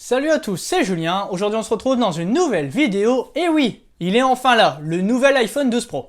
Salut à tous, c'est Julien. Aujourd'hui on se retrouve dans une nouvelle vidéo. Et oui, il est enfin là, le nouvel iPhone 12 Pro.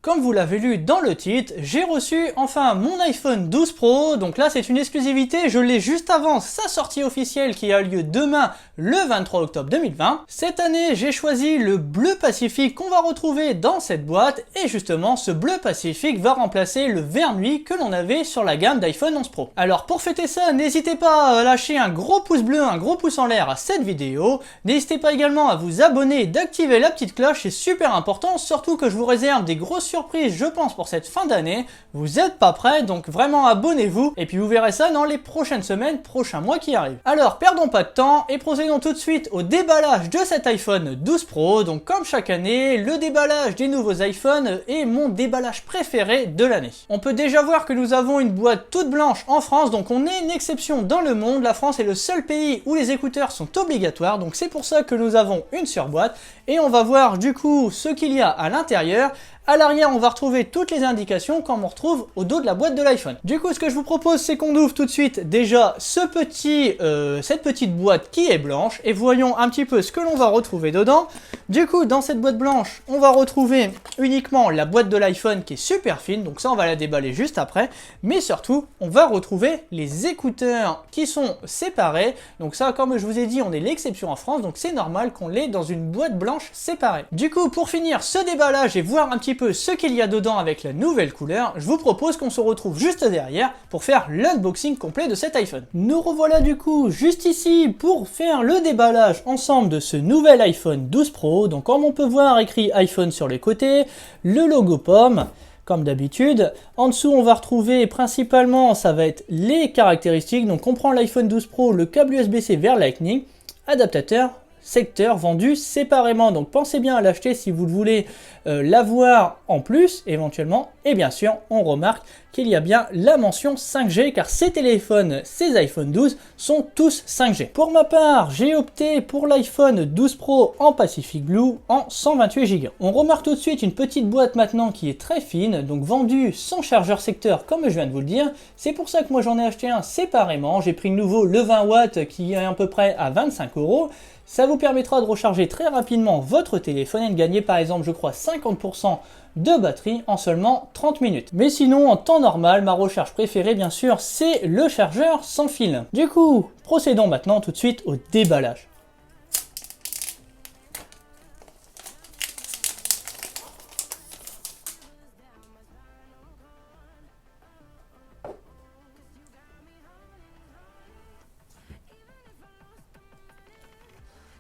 Comme vous l'avez lu dans le titre, j'ai reçu enfin mon iPhone 12 Pro, donc là c'est une exclusivité, je l'ai juste avant sa sortie officielle qui a lieu demain le 23 octobre 2020. Cette année j'ai choisi le bleu Pacifique qu'on va retrouver dans cette boîte, et justement ce bleu Pacifique va remplacer le vert nuit que l'on avait sur la gamme d'iPhone 11 Pro. Alors pour fêter ça, n'hésitez pas à lâcher un gros pouce bleu, un gros pouce en l'air à cette vidéo, n'hésitez pas également à vous abonner et d'activer la petite cloche, c'est super important, surtout que je vous réserve des grosses surprise je pense pour cette fin d'année. Vous êtes pas prêts, donc vraiment abonnez-vous et puis vous verrez ça dans les prochaines semaines, prochains mois qui arrivent. Alors perdons pas de temps et procédons tout de suite au déballage de cet iPhone 12 Pro. Donc comme chaque année, le déballage des nouveaux iPhones est mon déballage préféré de l'année. On peut déjà voir que nous avons une boîte toute blanche en France, donc on est une exception dans le monde. La France est le seul pays où les écouteurs sont obligatoires, donc c'est pour ça que nous avons une surboîte et on va voir du coup ce qu'il y a à l'intérieur. À l'arrière, on va retrouver toutes les indications comme on retrouve au dos de la boîte de l'iPhone. Du coup, ce que je vous propose, c'est qu'on ouvre tout de suite déjà cette petite boîte qui est blanche et voyons un petit peu ce que l'on va retrouver dedans. Du coup, dans cette boîte blanche, on va retrouver uniquement la boîte de l'iPhone qui est super fine, donc ça, on va la déballer juste après. Mais surtout, on va retrouver les écouteurs qui sont séparés. Donc ça, comme je vous ai dit, on est l'exception en France, donc c'est normal qu'on l'ait dans une boîte blanche séparée. Du coup, pour finir ce déballage et voir un petit peu ce qu'il y a dedans avec la nouvelle couleur, je vous propose qu'on se retrouve juste derrière pour faire l'unboxing complet de cet iPhone. Nous revoilà du coup juste ici pour faire le déballage ensemble de ce nouvel iPhone 12 Pro. Donc comme on peut voir écrit iPhone sur les côtés, le logo pomme comme d'habitude. En dessous on va retrouver principalement, ça va être les caractéristiques. Donc on prend l'iPhone 12 Pro, le câble USB-C vers Lightning, adaptateur, secteur vendu séparément, donc pensez bien à l'acheter si vous voulez l'avoir en plus éventuellement. Et bien sûr on remarque qu'il y a bien la mention 5G car ces téléphones, ces iPhone 12 sont tous 5G. Pour ma part j'ai opté pour l'iPhone 12 Pro en Pacific Blue en 128 Go. On remarque tout de suite une petite boîte maintenant qui est très fine, donc vendue sans chargeur secteur comme je viens de vous le dire. C'est pour ça que moi j'en ai acheté un séparément, j'ai pris le nouveau, le 20 watts qui est à peu près à 25 €. Ça vous permettra de recharger très rapidement votre téléphone et de gagner par exemple je crois 50% de batterie en seulement 30 minutes. Mais sinon en temps normal, ma recharge préférée bien sûr c'est le chargeur sans fil. Du coup, procédons maintenant tout de suite au déballage.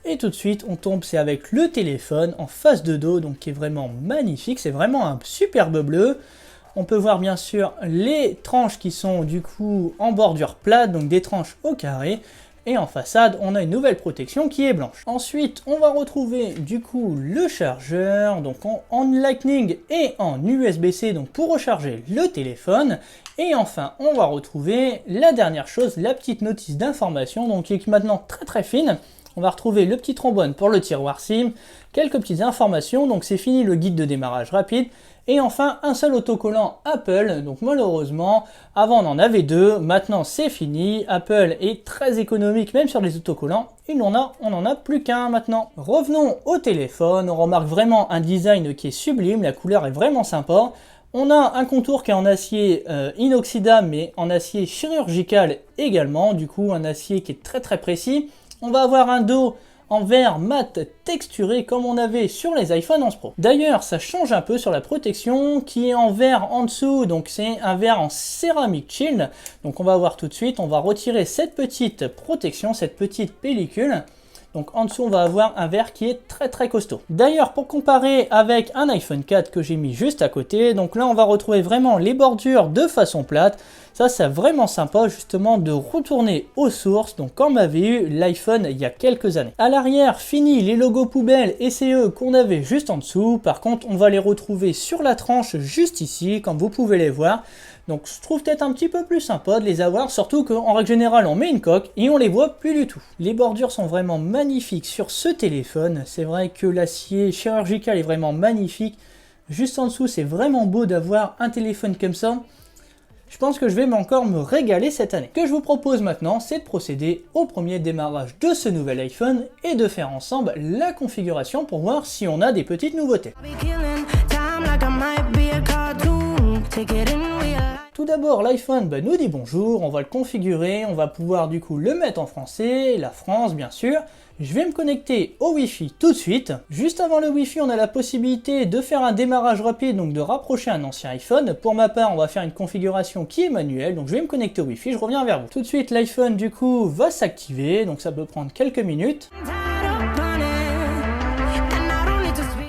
Et tout de suite, on tombe, c'est avec le téléphone en face de dos, donc qui est vraiment magnifique. C'est vraiment un superbe bleu. On peut voir bien sûr les tranches qui sont du coup en bordure plate, donc des tranches au carré. Et en façade, on a une nouvelle protection qui est blanche. Ensuite, on va retrouver du coup le chargeur, donc en Lightning et en USB-C, donc pour recharger le téléphone. Et enfin, on va retrouver la dernière chose, la petite notice d'information, donc qui est maintenant très fine. On va retrouver le petit trombone pour le tiroir SIM, quelques petites informations, donc c'est fini le guide de démarrage rapide, et enfin un seul autocollant Apple. Donc malheureusement, avant on en avait deux, maintenant c'est fini. Apple est très économique même sur les autocollants, et on en a plus qu'un maintenant. Revenons au téléphone, on remarque vraiment un design qui est sublime, la couleur est vraiment sympa. On a un contour qui est en acier inoxydable, mais en acier chirurgical également, du coup un acier qui est très précis. On va avoir un dos en verre mat texturé comme on avait sur les iPhone 11 Pro. D'ailleurs, ça change un peu sur la protection qui est en verre en dessous, donc c'est un verre en céramique shield. Donc on va voir tout de suite, on va retirer cette petite protection, cette petite pellicule. Donc en dessous, on va avoir un verre qui est très costaud. D'ailleurs, pour comparer avec un iPhone 4 que j'ai mis juste à côté, donc là on va retrouver vraiment les bordures de façon plate. Ça, c'est vraiment sympa justement de retourner aux sources, donc comme avait eu l'iPhone il y a quelques années. À l'arrière, fini les logos poubelles et CE qu'on avait juste en dessous. Par contre, on va les retrouver sur la tranche juste ici, comme vous pouvez les voir. Donc je trouve peut-être un petit peu plus sympa de les avoir, surtout qu'en règle générale on met une coque et on les voit plus du tout. Les bordures sont vraiment magnifiques sur ce téléphone, c'est vrai que l'acier chirurgical est vraiment magnifique. Juste en dessous, c'est vraiment beau d'avoir un téléphone comme ça. Je pense que je vais encore me régaler cette année. Ce que je vous propose maintenant, c'est de procéder au premier démarrage de ce nouvel iPhone et de faire ensemble la configuration pour voir si on a des petites nouveautés. Tout d'abord, l'iPhone nous dit bonjour, on va le configurer, on va pouvoir du coup le mettre en français, la France bien sûr. Je vais me connecter au Wi-Fi tout de suite. Juste avant le Wi-Fi, on a la possibilité de faire un démarrage rapide, donc de rapprocher un ancien iPhone. Pour ma part, on va faire une configuration qui est manuelle, donc je vais me connecter au Wi-Fi, je reviens vers vous. Tout de suite, l'iPhone du coup va s'activer, donc ça peut prendre quelques minutes.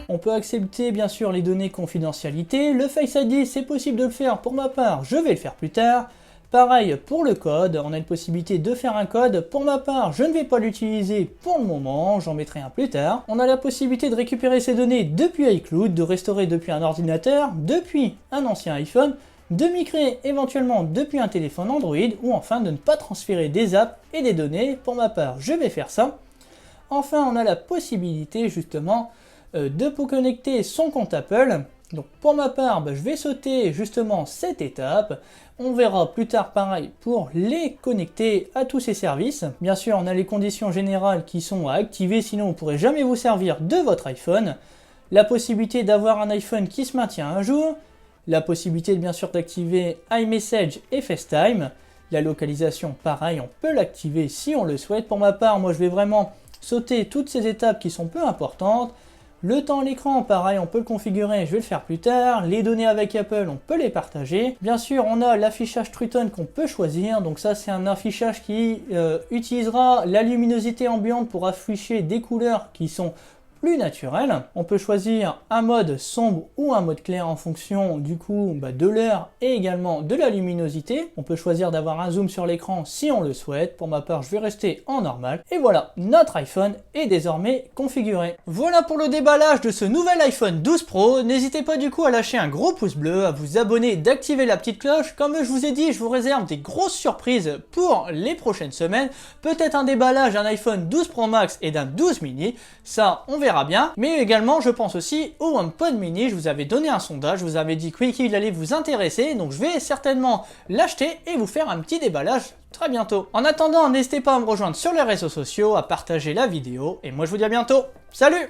On peut accepter bien sûr les données confidentialité. Le Face ID, c'est possible de le faire. Pour ma part, je vais le faire plus tard. Pareil pour le code, on a une possibilité de faire un code. Pour ma part, je ne vais pas l'utiliser pour le moment, j'en mettrai un plus tard. On a la possibilité de récupérer ces données depuis iCloud, de restaurer depuis un ordinateur, depuis un ancien iPhone, de migrer éventuellement depuis un téléphone Android, ou enfin de ne pas transférer des apps et des données. Pour ma part, je vais faire ça. Enfin, on a la possibilité justement de connecter son compte Apple. Donc pour ma part, je vais sauter justement cette étape. On verra plus tard pareil pour les connecter à tous ces services. Bien sûr, on a les conditions générales qui sont à activer, sinon vous ne pourrez jamais vous servir de votre iPhone. La possibilité d'avoir un iPhone qui se maintient un jour. La possibilité bien sûr d'activer iMessage et FaceTime. La localisation, pareil, on peut l'activer si on le souhaite. Pour ma part, moi je vais vraiment sauter toutes ces étapes qui sont peu importantes. Le temps à l'écran, pareil, on peut le configurer, je vais le faire plus tard. Les données avec Apple, on peut les partager. Bien sûr, on a l'affichage True Tone qu'on peut choisir. Donc ça, c'est un affichage qui utilisera la luminosité ambiante pour afficher des couleurs qui sont plus naturel. On peut choisir un mode sombre ou un mode clair en fonction du coup de l'heure et également de la luminosité. On peut choisir d'avoir un zoom sur l'écran si on le souhaite. Pour ma part, je vais rester en normal. Et voilà, notre iPhone est désormais configuré. Voilà pour le déballage de ce nouvel iPhone 12 Pro. N'hésitez pas du coup à lâcher un gros pouce bleu, à vous abonner, d'activer la petite cloche. Comme je vous ai dit, je vous réserve des grosses surprises pour les prochaines semaines. Peut-être un déballage d'un iPhone 12 Pro Max et d'un 12 mini. Ça, on verra bien, mais également je pense aussi au HomePod mini. Je vous avais donné un sondage, je vous avais dit qu'il allait vous intéresser, donc je vais certainement l'acheter et vous faire un petit déballage très bientôt. En attendant, n'hésitez pas à me rejoindre sur les réseaux sociaux, à partager la vidéo, et moi je vous dis à bientôt. Salut!